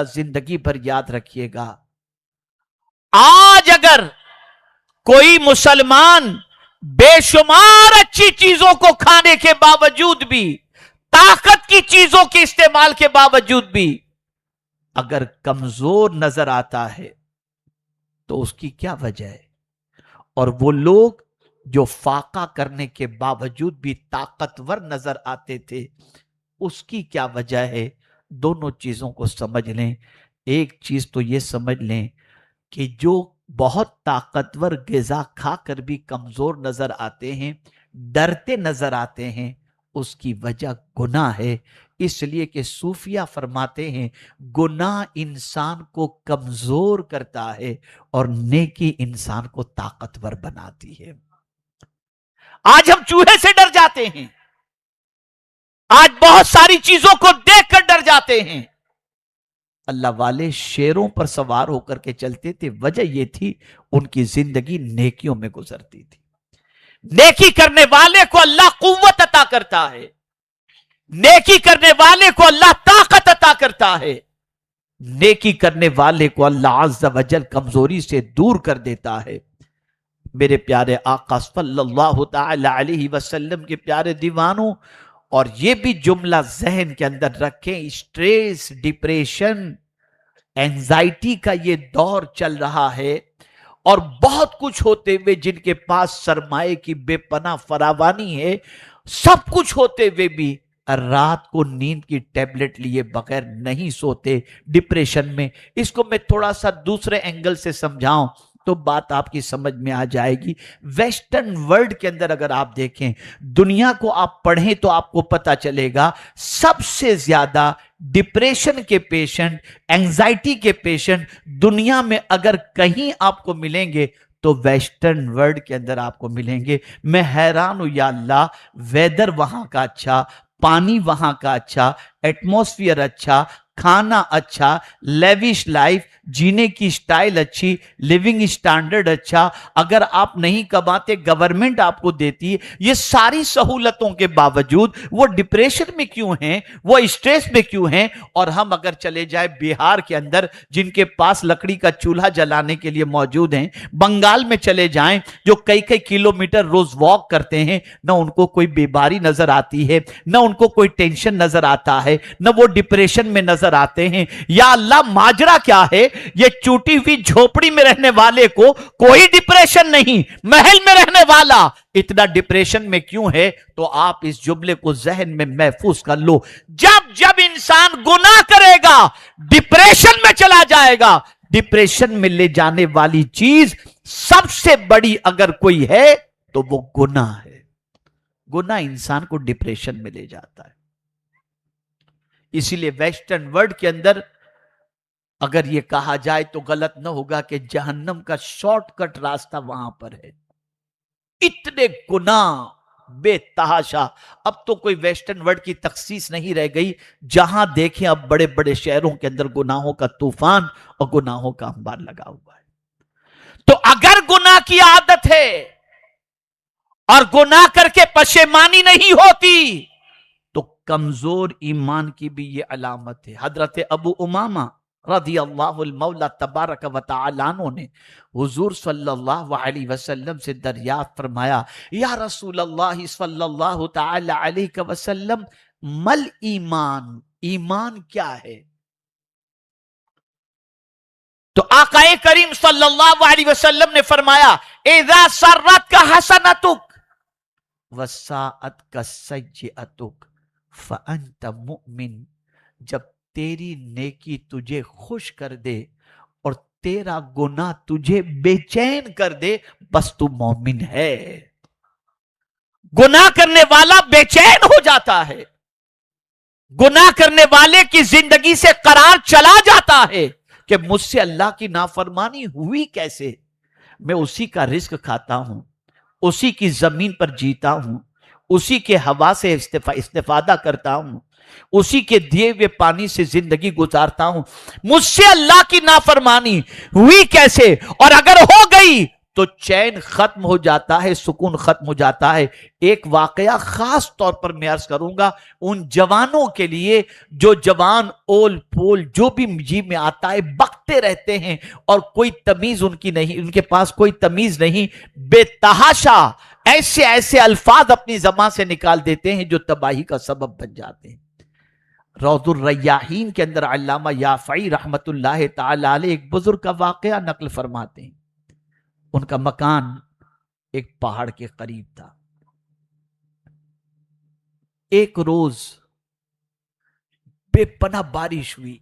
زندگی بھر یاد رکھیے گا. آج اگر کوئی مسلمان بے شمار اچھی چیزوں کو کھانے کے باوجود بھی، طاقت کی چیزوں کے استعمال کے باوجود بھی اگر کمزور نظر آتا ہے تو اس کی کیا وجہ ہے؟ اور وہ لوگ جو فاقہ کرنے کے باوجود بھی طاقتور نظر آتے تھے، اس کی کیا وجہ ہے؟ دونوں چیزوں کو سمجھ لیں. ایک چیز تو یہ سمجھ لیں کہ جو بہت طاقتور غذا کھا کر بھی کمزور نظر آتے ہیں، ڈرتے نظر آتے ہیں، اس کی وجہ گناہ ہے. اس لیے کہ صوفیہ فرماتے ہیں گناہ انسان کو کمزور کرتا ہے اور نیکی انسان کو طاقتور بناتی ہے. آج ہم چوہے سے ڈر جاتے ہیں، آج بہت ساری چیزوں کو دیکھ کر ڈر جاتے ہیں. اللہ والے شیروں پر سوار ہو کر کے چلتے تھے، وجہ یہ تھی ان کی زندگی نیکیوں میں گزرتی تھی. نیکی کرنے والے کو اللہ قوت عطا کرتا ہے، نیکی کرنے والے کو اللہ طاقت عطا کرتا ہے، نیکی کرنے والے کو اللہ عز و جل کمزوری سے دور کر دیتا ہے. میرے پیارے آقا صلی اللہ تعالی علیہ وسلم کے پیارے دیوانوں، اور یہ بھی جملہ ذہن کے اندر رکھیں، اسٹریس، ڈپریشن، اینزائٹی کا یہ دور چل رہا ہے، اور بہت کچھ ہوتے ہوئے جن کے پاس سرمایہ کی بے پناہ فراوانی ہے، سب کچھ ہوتے ہوئے بھی رات کو نیند کی ٹیبلٹ لیے بغیر نہیں سوتے، ڈپریشن میں. اس کو میں تھوڑا سا دوسرے اینگل سے سمجھاؤں تو بات آپ کی سمجھ میں آ جائے گی. ویسٹرن ورلڈ کے اندر اگر آپ دیکھیں، دنیا کو آپ پڑھیں تو آپ کو پتا چلے گا سب سے زیادہ ڈپریشن کے پیشنٹ، اینگزائٹی کے پیشنٹ دنیا میں اگر کہیں آپ کو ملیں گے تو ویسٹرن ورلڈ کے اندر آپ کو ملیں گے. میں حیران ہوں، یا اللہ، ویدر وہاں کا اچھا، پانی وہاں کا اچھا، ایٹماسفیئر اچھا، کھانا اچھا، لیوش لائف، جینے کی سٹائل اچھی، لیونگ سٹینڈرڈ اچھا. اگر آپ نہیں کماتے گورنمنٹ آپ کو دیتی ہے. یہ ساری سہولتوں کے باوجود وہ ڈپریشن میں کیوں ہیں، وہ اسٹریس میں کیوں ہیں؟ اور ہم اگر چلے جائیں بہار کے اندر جن کے پاس لکڑی کا چولہا جلانے کے لیے موجود ہیں، بنگال میں چلے جائیں جو کئی کئی کلومیٹر روز واک کرتے ہیں، نہ ان کو کوئی بیماری نظر آتی ہے، نہ ان کو کوئی ٹینشن نظر آتا ہے، نہ وہ ڈپریشن میں نظر آتے ہیں. یا اللہ، ماجرا کیا ہے؟ یہ چوٹی ہوئی جھوپڑی میں رہنے والے کو کوئی ڈپریشن نہیں، محل میں رہنے والا اتنا ڈپریشن میں کیوں ہے؟ تو آپ اس جملے کو ذہن میں محفوظ کر لو. جب انسان گناہ کرے گا ڈپریشن میں چلا جائے گا. ڈپریشن میں لے جانے والی چیز سب سے بڑی اگر کوئی ہے تو وہ گناہ ہے. گناہ انسان کو ڈپریشن میں لے جاتا ہے. اسی لیے ویسٹرن ورلڈ کے اندر اگر یہ کہا جائے تو غلط نہ ہوگا کہ جہنم کا شارٹ کٹ راستہ وہاں پر ہے. اتنے گناہ بے تحاشا. اب تو کوئی ویسٹرن ورلڈ کی تخصیص نہیں رہ گئی، جہاں دیکھیں اب بڑے بڑے شہروں کے اندر گناہوں کا طوفان اور گناہوں کا انبار لگا ہوا ہے. تو اگر گناہ کی عادت ہے اور گناہ کر کے پشیمانی نہیں ہوتی تو کمزور ایمان کی بھی یہ علامت ہے. حضرت ابو امامہ رضی اللہ المولا تبارک و تعالی عنہ نے حضور صلی اللہ علیہ وسلم سے دریافت فرمایا، یا رسول اللہ صلی اللہ تعالی علیہ وسلم، مل ایمان، ایمان کیا ہے؟ تو آقا کریم صلی اللہ علیہ وسلم نے فرمایا، اذا سرت کا حسنتک وساعت کا سیئتک فانت مؤمن. جب تیری نیکی تجھے خوش کر دے اور تیرا گناہ تجھے بے چین کر دے، بس تو مومن ہے. گناہ کرنے والا بے چین ہو جاتا ہے، گناہ کرنے والے کی زندگی سے قرار چلا جاتا ہے کہ مجھ سے اللہ کی نافرمانی ہوئی کیسے؟ میں اسی کا رزق کھاتا ہوں، اسی کی زمین پر جیتا ہوں، اسی کے ہوا سے استفادہ کرتا ہوں، اسی کے دیے ہوئے پانی سے زندگی گزارتا ہوں. مجھ سے اللہ کی نافرمانی ہوئی کیسے؟ اور اگر ہو گئی تو چین ختم ہو جاتا ہے، سکون ختم ہو جاتا ہے۔ ایک واقعہ خاص طور پر میں عرض کروں گا ان جوانوں کے لیے جو جوان اول پول جو بھی جی میں آتا ہے بکتے رہتے ہیں اور کوئی تمیز ان کی نہیں، ان کے پاس کوئی تمیز نہیں، بے تحاشا ایسے ایسے الفاظ اپنی زبان سے نکال دیتے ہیں جو تباہی کا سبب بن جاتے ہیں۔ روض الریاحین کے اندر علامہ یافعی رحمت اللہ تعالی علیہ ایک بزرگ کا واقعہ نقل فرماتے ہیں۔ ان کا مکان ایک پہاڑ کے قریب تھا۔ ایک روز بے پناہ بارش ہوئی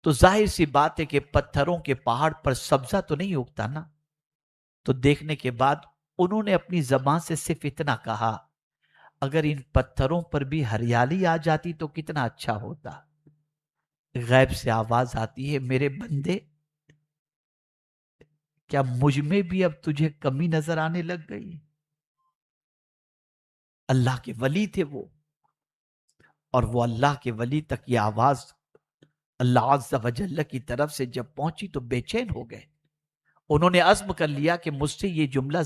تو ظاہر سی بات ہے کہ پتھروں کے پہاڑ پر سبزہ تو نہیں اگتا نا، تو دیکھنے کے بعد انہوں نے اپنی زبان سے صرف اتنا کہا، اگر ان پتھروں پر بھی ہریالی آ جاتی تو کتنا اچھا ہوتا۔ غیب سے آواز آتی ہے، میرے بندے کیا مجھ میں بھی اب تجھے کمی نظر آنے لگ گئی؟ اللہ کے ولی تھے وہ، اور وہ اللہ کے ولی تک یہ آواز اللہ عز و جل کی طرف سے جب پہنچی تو بے چین ہو گئے۔ انہوں نے عزم کر لیا کہ مجھ سے یہ جملہ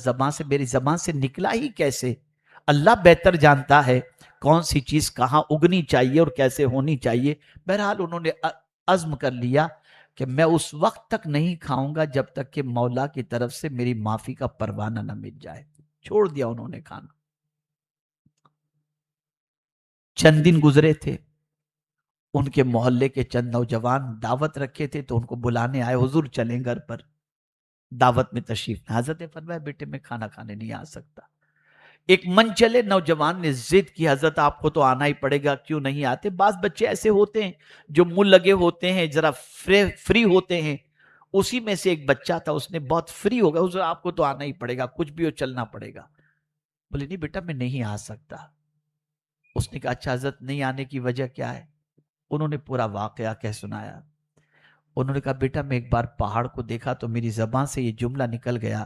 میری زبان سے نکلا ہی کیسے؟ اللہ بہتر جانتا ہے کون سی چیز کہاں اگنی چاہیے اور کیسے ہونی چاہیے۔ بہرحال انہوں نے عزم کر لیا کہ میں اس وقت تک نہیں کھاؤں گا جب تک کہ مولا کی طرف سے میری معافی کا پروانہ نہ مل جائے۔ چھوڑ دیا انہوں نے کھانا۔ چند دن گزرے تھے، ان کے محلے کے چند نوجوان دعوت رکھے تھے تو ان کو بلانے آئے، حضور چلیں گھر پر، دعوت میں تشریف۔ حضرت نے فرمایا بیٹے میں کھانا کھانے نہیں آ سکتا۔ ایک منچلے نوجوان نے ضد کی، حضرت آپ کو تو آنا ہی پڑے گا، کیوں نہیں آتے؟ بعض بچے ایسے ہوتے ہیں جو منہ لگے ہوتے ہیں، ذرا فری ہوتے ہیں۔ اسی میں سے ایک بچہ تھا، اس نے بہت فری ہو گیا، حضور آپ کو تو آنا ہی پڑے گا، کچھ بھی ہو چلنا پڑے گا۔ بولے نہیں بیٹا میں نہیں آ سکتا۔ اس نے کہا اچھا حضرت نہیں آنے کی وجہ کیا ہے؟ انہوں نے پورا واقعہ کہہ سنایا۔ انہوں نے کہا بیٹا میں ایک بار پہاڑ کو دیکھا تو میری زبان سے یہ جملہ نکل گیا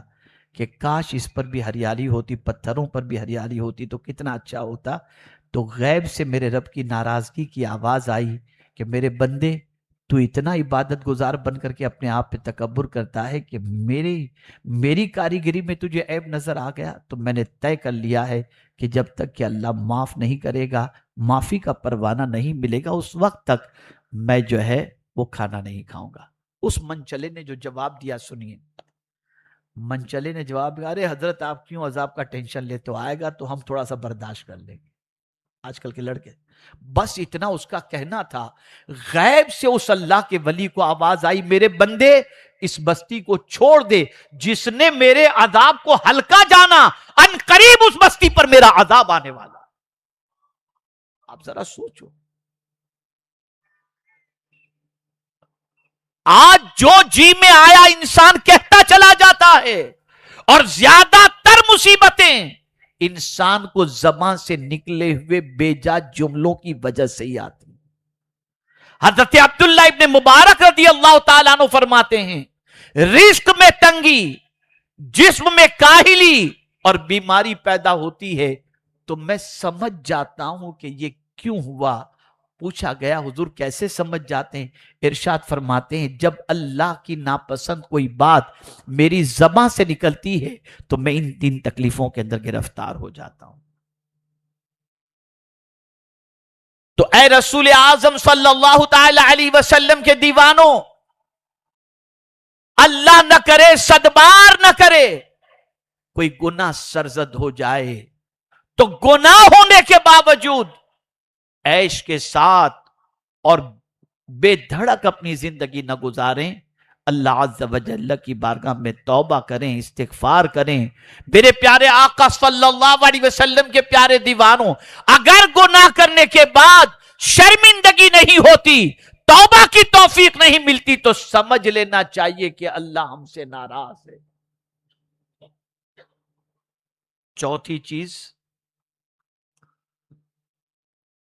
کہ کاش اس پر بھی ہریالی ہوتی، پتھروں پر بھی ہریالی ہوتی تو کتنا اچھا ہوتا۔ تو غیب سے میرے رب کی ناراضگی کی آواز آئی کہ میرے بندے تو اتنا عبادت گزار بن کر کے اپنے آپ پہ تکبر کرتا ہے کہ میری کاریگری میں تجھے عیب نظر آ گیا، تو میں نے طے کر لیا ہے کہ جب تک کہ اللہ معاف نہیں کرے گا، معافی کا پروانہ نہیں ملے گا، اس وقت تک میں جو ہے وہ کھانا نہیں کھاؤں گا۔ اس منچلے نے جو جواب دیا سنیے۔ منچلے نے جواب دیا، ارے حضرت آپ کیوں عذاب کا ٹینشن لیتے ہو، آئے گا تو ہم تھوڑا سا برداشت کر لیں گے۔ آج کل کے لڑکے بس اتنا اس کا کہنا تھا۔ غیب سے اس اللہ کے ولی کو آواز آئی، میرے بندے اس بستی کو چھوڑ دے، جس نے میرے عذاب کو ہلکا جانا ان قریب اس بستی پر میرا عذاب آنے والا۔ آپ ذرا سوچو، آج جو جی میں آیا انسان کہتا چلا جاتا ہے، اور زیادہ تر مصیبتیں انسان کو زبان سے نکلے ہوئے بیجا جملوں کی وجہ سے ہی آتی۔ حضرت عبداللہ ابن مبارک رضی اللہ تعالیٰ عنہ فرماتے ہیں، رزق میں تنگی، جسم میں کاہلی اور بیماری پیدا ہوتی ہے تو میں سمجھ جاتا ہوں کہ یہ کیوں ہوا۔ پوچھا گیا حضور کیسے سمجھ جاتے ہیں؟ ارشاد فرماتے ہیں جب اللہ کی ناپسند کوئی بات میری زبان سے نکلتی ہے تو میں ان تین تکلیفوں کے اندر گرفتار ہو جاتا ہوں۔ تو اے رسول اعظم صلی اللہ تعالی علیہ وسلم کے دیوانوں، اللہ نہ کرے صدبار نہ کرے کوئی گناہ سرزد ہو جائے تو گناہ ہونے کے باوجود عیش کے ساتھ اور بے دھڑک اپنی زندگی نہ گزاریں، اللہ عز و جل کی بارگاہ میں توبہ کریں، استغفار کریں۔ میرے پیارے آقا صلی اللہ علیہ وسلم کے پیارے دیوانوں، اگر گناہ کرنے کے بعد شرمندگی نہیں ہوتی، توبہ کی توفیق نہیں ملتی، تو سمجھ لینا چاہیے کہ اللہ ہم سے ناراض ہے۔ چوتھی چیز،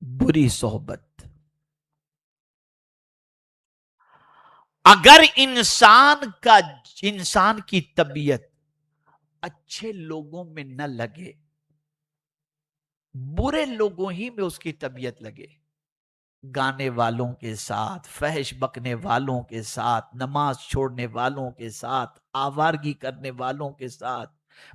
بری صحبت۔ اگر انسان کی طبیعت اچھے لوگوں میں نہ لگے، برے لوگوں ہی میں اس کی طبیعت لگے، گانے والوں کے ساتھ، فحش بکنے والوں کے ساتھ، نماز چھوڑنے والوں کے ساتھ، آوارگی کرنے والوں کے ساتھ،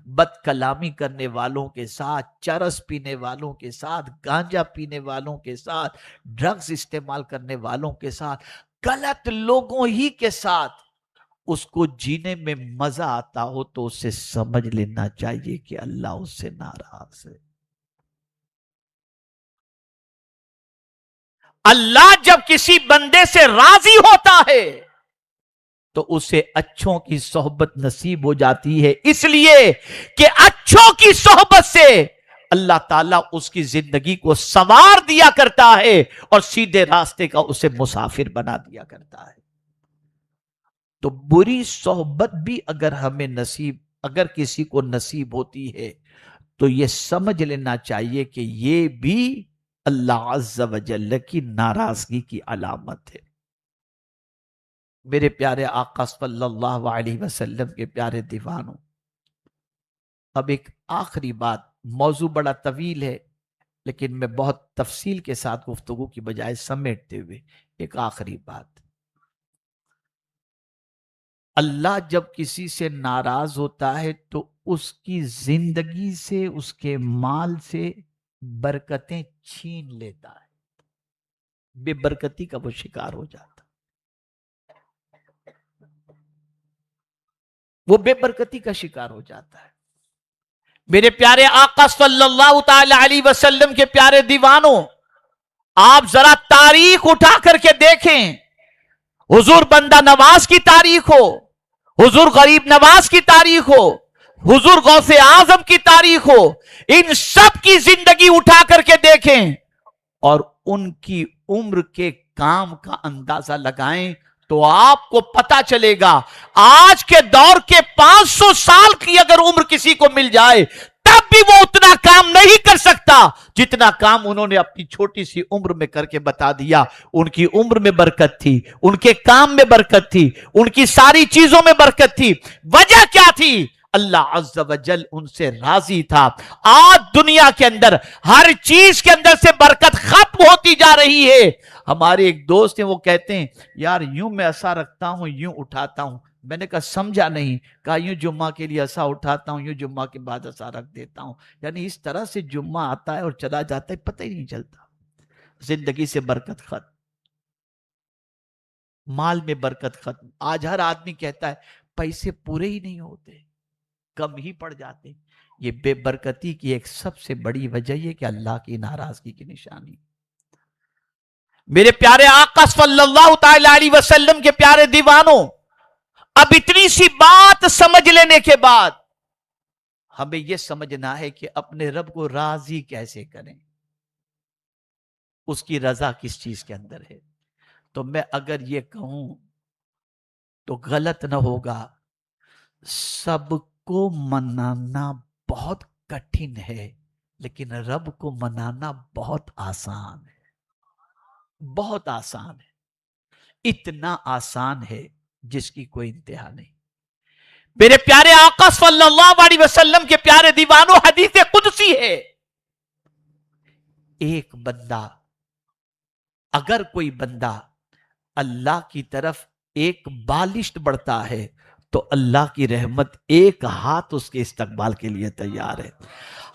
بد کلامی کرنے والوں کے ساتھ، چرس پینے والوں کے ساتھ، گانجا پینے والوں کے ساتھ، ڈرگز استعمال کرنے والوں کے ساتھ، غلط لوگوں ہی کے ساتھ اس کو جینے میں مزہ آتا ہو تو اسے سمجھ لینا چاہیے کہ اللہ اس سے ناراض ہے۔ اللہ جب کسی بندے سے راضی ہوتا ہے تو اسے اچھوں کی صحبت نصیب ہو جاتی ہے، اس لیے کہ اچھوں کی صحبت سے اللہ تعالیٰ اس کی زندگی کو سنوار دیا کرتا ہے اور سیدھے راستے کا اسے مسافر بنا دیا کرتا ہے۔ تو بری صحبت بھی اگر ہمیں اگر کسی کو نصیب ہوتی ہے تو یہ سمجھ لینا چاہیے کہ یہ بھی اللہ عز و جل کی ناراضگی کی علامت ہے۔ میرے پیارے آقا صلی اللہ علیہ وسلم کے پیارے دیوانوں، اب ایک آخری بات، موضوع بڑا طویل ہے لیکن میں بہت تفصیل کے ساتھ گفتگو کی بجائے سمیٹتے ہوئے ایک آخری بات، اللہ جب کسی سے ناراض ہوتا ہے تو اس کی زندگی سے، اس کے مال سے برکتیں چھین لیتا ہے، بے برکتی کا وہ شکار ہو جاتا، وہ بے برکتی کا شکار ہو جاتا ہے۔ میرے پیارے آقا صلی اللہ تعالی علیہ وسلم کے پیارے دیوانوں، آپ ذرا تاریخ اٹھا کر کے دیکھیں، حضور بندہ نواز کی تاریخ ہو، حضور غریب نواز کی تاریخ ہو، حضور غوث اعظم کی تاریخ ہو، ان سب کی زندگی اٹھا کر کے دیکھیں اور ان کی عمر کے کام کا اندازہ لگائیں تو آپ کو پتا چلے گا آج کے دور کے 500 سال کی اگر عمر کسی کو مل جائے تب بھی وہ اتنا کام نہیں کر سکتا جتنا کام انہوں نے اپنی چھوٹی سی عمر میں کر کے بتا دیا۔ ان کی عمر میں برکت تھی، ان کے کام میں برکت تھی، ان کی ساری چیزوں میں برکت تھی۔ وجہ کیا تھی؟ اللہ عز و جل ان سے راضی تھا۔ آج دنیا کے اندر ہر چیز کے اندر سے برکت ختم ہوتی جا رہی ہے۔ ہمارے ایک دوست ہیں، وہ کہتے ہیں یار یوں میں عصا رکھتا ہوں، یوں اٹھاتا ہوں۔ میں نے کہا سمجھا نہیں، کہا یوں جمعہ کے لیے عصا اٹھاتا ہوں، یوں جمعہ کے بعد عصا رکھ دیتا ہوں، یعنی اس طرح سے جمعہ آتا ہے اور چلا جاتا ہے، پتہ ہی نہیں چلتا۔ زندگی سے برکت ختم، مال میں برکت ختم۔ آج ہر آدمی کہتا ہے پیسے پورے ہی نہیں ہوتے، کم ہی پڑ جاتے۔ یہ بے برکتی کی ایک سب سے بڑی وجہ یہ کہ اللہ کی ناراضگی کی نشانی۔ میرے پیارے آقا صلی اللہ تعالی علیہ وسلم کے پیارے دیوانوں، اب اتنی سی بات سمجھ لینے کے بعد ہمیں یہ سمجھنا ہے کہ اپنے رب کو راضی کیسے کریں، اس کی رضا کس چیز کے اندر ہے۔ تو میں اگر یہ کہوں تو غلط نہ ہوگا، سب کو منانا بہت کٹھن ہے لیکن رب کو منانا بہت آسان ہے، بہت آسان ہے، اتنا آسان ہے جس کی کوئی انتہا نہیں۔ میرے پیارے آقا صلی اللہ علیہ وسلم کے پیارے دیوانوں، حدیث قدسی ہے، ایک بندہ، اگر کوئی بندہ اللہ کی طرف ایک بالشت بڑھتا ہے تو اللہ کی رحمت ایک ہاتھ اس کے استقبال کے لیے تیار ہے۔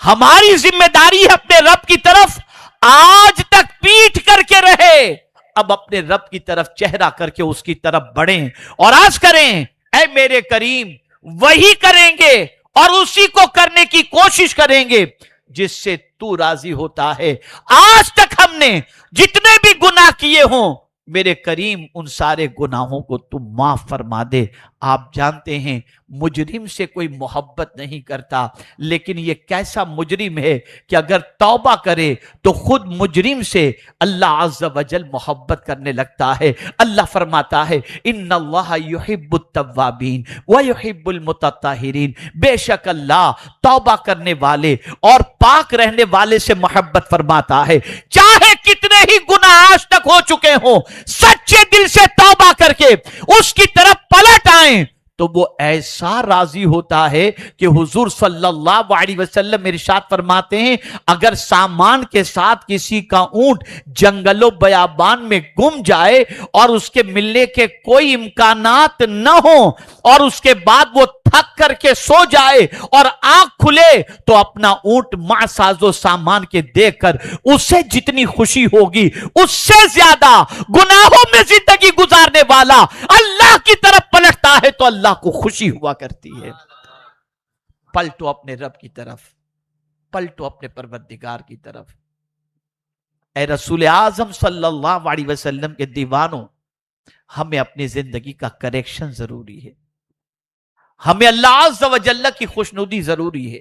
ہماری ذمہ داری ہے اپنے رب کی طرف آج تک پیٹھ کر کے رہے، اب اپنے رب کی طرف چہرہ کر کے اس کی طرف بڑھیں اور عرض کریں اے میرے کریم، وہی کریں گے اور اسی کو کرنے کی کوشش کریں گے جس سے تو راضی ہوتا ہے۔ آج تک ہم نے جتنے بھی گناہ کیے ہوں میرے کریم ان سارے گناہوں کو تم معاف فرما دے۔ آپ جانتے ہیں مجرم سے کوئی محبت نہیں کرتا، لیکن یہ کیسا مجرم ہے کہ اگر توبہ کرے تو خود مجرم سے اللہ عز و جل محبت کرنے لگتا ہے۔ اللہ فرماتا ہے ان اللہ یحب التوابین ویحب المتطہرین، بے شک اللہ توبہ کرنے والے اور پاک رہنے والے سے محبت فرماتا ہے۔ چاہے کتنے ہی گناہ آج تک ہو چکے ہوں، سچے دل سے توبہ کر کے اس کی طرف پلٹ آئیں تو وہ ایسا راضی ہوتا ہے کہ حضور صلی اللہ علیہ وسلم ارشاد فرماتے ہیں اگر سامان کے ساتھ کسی کا اونٹ جنگل و بیابان میں گم جائے اور اس کے ملنے کے کوئی امکانات نہ ہوں اور اس کے بعد وہ تھک کر کے سو جائے اور آنکھ کھلے تو اپنا اونٹ مع ساز و سامان کے دیکھ کر اسے جتنی خوشی ہوگی اس سے زیادہ گناہوں میں زندگی گزارنے والا اللہ کی طرف پلٹتا ہے تو اللہ کو خوشی ہوا کرتی ہے. پلٹو اپنے رب کی طرف, پلٹو اپنے پروردگار کی طرف. اے رسول اعظم صلی اللہ علیہ وسلم کے دیوانوں, ہمیں اپنی زندگی کا کریکشن ضروری ہے. ہمیں اللہ عز و جل کی خوشنودی ضروری ہے.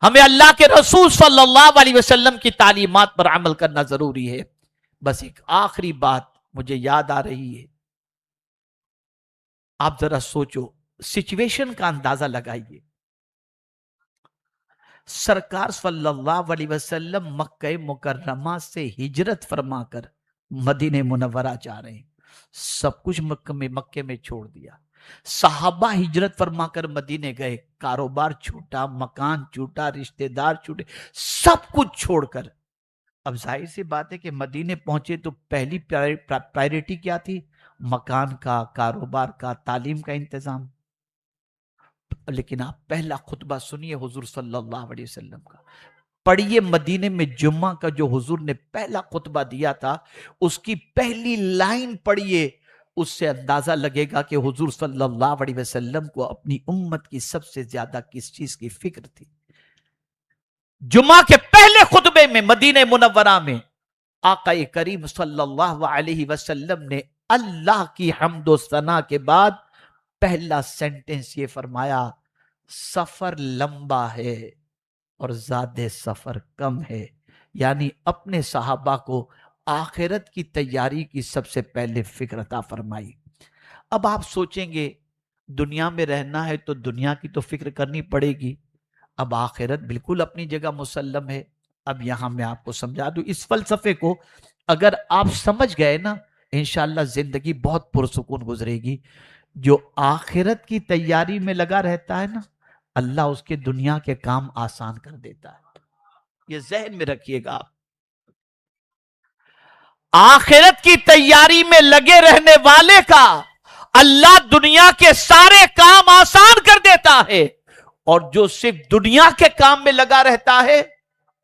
ہمیں اللہ کے رسول صلی اللہ علیہ وسلم کی تعلیمات پر عمل کرنا ضروری ہے. بس ایک آخری بات مجھے یاد آ رہی ہے. آپ ذرا سوچو, سچویشن کا اندازہ لگائیے. سرکار صلی اللہ علیہ وسلم مکہ مکرمہ سے ہجرت فرما کر مدینہ منورہ جا رہے ہیں. سب کچھ مکے میں چھوڑ دیا. صحابہ ہجرت فرما کر مدینے گئے, کاروبار چھوٹا, مکان چھوٹا, رشتہ دار چھوٹے, سب کچھ چھوڑ کر. اب ظاہر سی بات ہے کہ مدینے پہنچے تو پہلی پرائرٹی کیا تھی؟ مکان کا, کاروبار کا, تعلیم کا انتظام. لیکن آپ پہلا خطبہ سنیے حضور صلی اللہ علیہ وسلم کا, پڑھیے مدینے میں جمعہ کا جو حضور نے پہلا خطبہ دیا تھا اس کی پہلی لائن پڑھیے, اس سے اندازہ لگے گا کہ حضور صلی اللہ علیہ وسلم کو اپنی امت کی سب سے زیادہ کس چیز کی فکر تھی. جمعہ کے پہلے خطبے میں مدینہ منورہ میں آقا کریم صلی اللہ علیہ وسلم نے اللہ کی حمد و ثنا کے بعد پہلا سینٹنس یہ فرمایا, سفر لمبا ہے اور زیادہ سفر کم ہے. یعنی اپنے صحابہ کو آخرت کی تیاری کی سب سے پہلے فکر عطا فرمائی. اب آپ سوچیں گے دنیا میں رہنا ہے تو دنیا کی تو فکر کرنی پڑے گی. اب آخرت بالکل اپنی جگہ مسلم ہے. اب یہاں میں آپ کو سمجھا دوں اس فلسفے کو, اگر آپ سمجھ گئے نا انشاءاللہ زندگی بہت پرسکون گزرے گی. جو آخرت کی تیاری میں لگا رہتا ہے نا اللہ اس کے دنیا کے کام آسان کر دیتا ہے. یہ ذہن میں رکھیے گا آپ. آخرت کی تیاری میں لگے رہنے والے کا اللہ دنیا کے سارے کام آسان کر دیتا ہے, اور جو صرف دنیا کے کام میں لگا رہتا ہے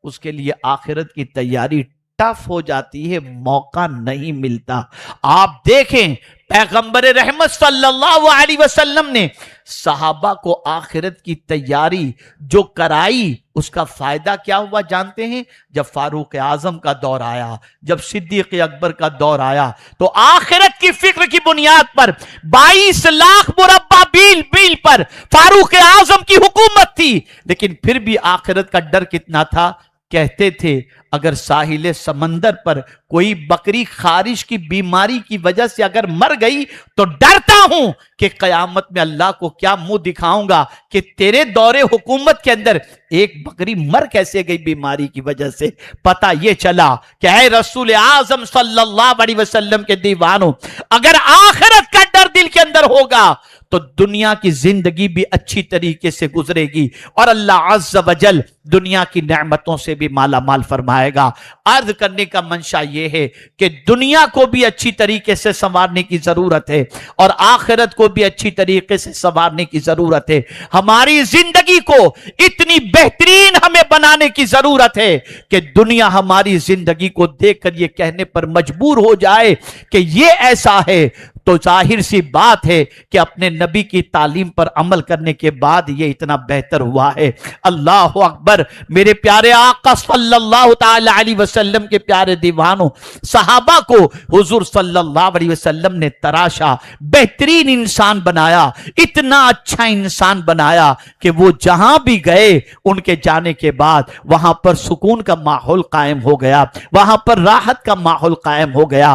اس کے لیے آخرت کی تیاری ٹف ہو جاتی ہے, موقع نہیں ملتا. آپ دیکھیں پیغمبر رحمت صلی اللہ علیہ وسلم نے صحابہ کو آخرت کی تیاری جو کرائی اس کا فائدہ کیا ہوا جانتے ہیں؟ جب فاروق اعظم کا دور آیا, جب صدیق اکبر کا دور آیا تو آخرت کی فکر کی بنیاد پر 22 لاکھ مربع بیل پر فاروق اعظم کی حکومت تھی, لیکن پھر بھی آخرت کا ڈر کتنا تھا. کہتے تھے اگر ساحل سمندر پر کوئی بکری خارش کی بیماری کی وجہ سے اگر مر گئی تو ڈرتا ہوں کہ قیامت میں اللہ کو کیا منہ دکھاؤں گا کہ تیرے دور حکومت کے اندر ایک بکری مر کیسے گئی بیماری کی وجہ سے. پتہ یہ چلا کہ اے رسول اعظم صلی اللہ علیہ وسلم کے دیوانوں, اگر آخرت کا ڈر دل کے اندر ہوگا تو دنیا کی زندگی بھی اچھی طریقے سے گزرے گی اور اللہ عز و جل دنیا کی نعمتوں سے بھی مالا مال فرمائے گا. عرض کرنے کا منشا یہ ہے کہ دنیا کو بھی اچھی طریقے سے سنوارنے کی ضرورت ہے اور آخرت کو بھی اچھی طریقے سے سنوارنے کی ضرورت ہے. ہماری زندگی کو اتنی بہترین ہمیں بنانے کی ضرورت ہے کہ دنیا ہماری زندگی کو دیکھ کر یہ کہنے پر مجبور ہو جائے کہ یہ ایسا ہے. تو ظاہر سی بات ہے کہ اپنے نبی کی تعلیم پر عمل کرنے کے بعد یہ اتنا بہتر ہوا ہے. اللہ اکبر. میرے پیارے آقا صلی اللہ تعالی علیہ وسلم کے پیارے دیوانوں, صحابہ کو حضور صلی اللہ علیہ وسلم نے تراشا, بہترین انسان بنایا, اتنا اچھا انسان بنایا کہ وہ جہاں بھی گئے ان کے جانے کے بعد وہاں پر سکون کا ماحول قائم ہو گیا, وہاں پر راحت کا ماحول قائم ہو گیا.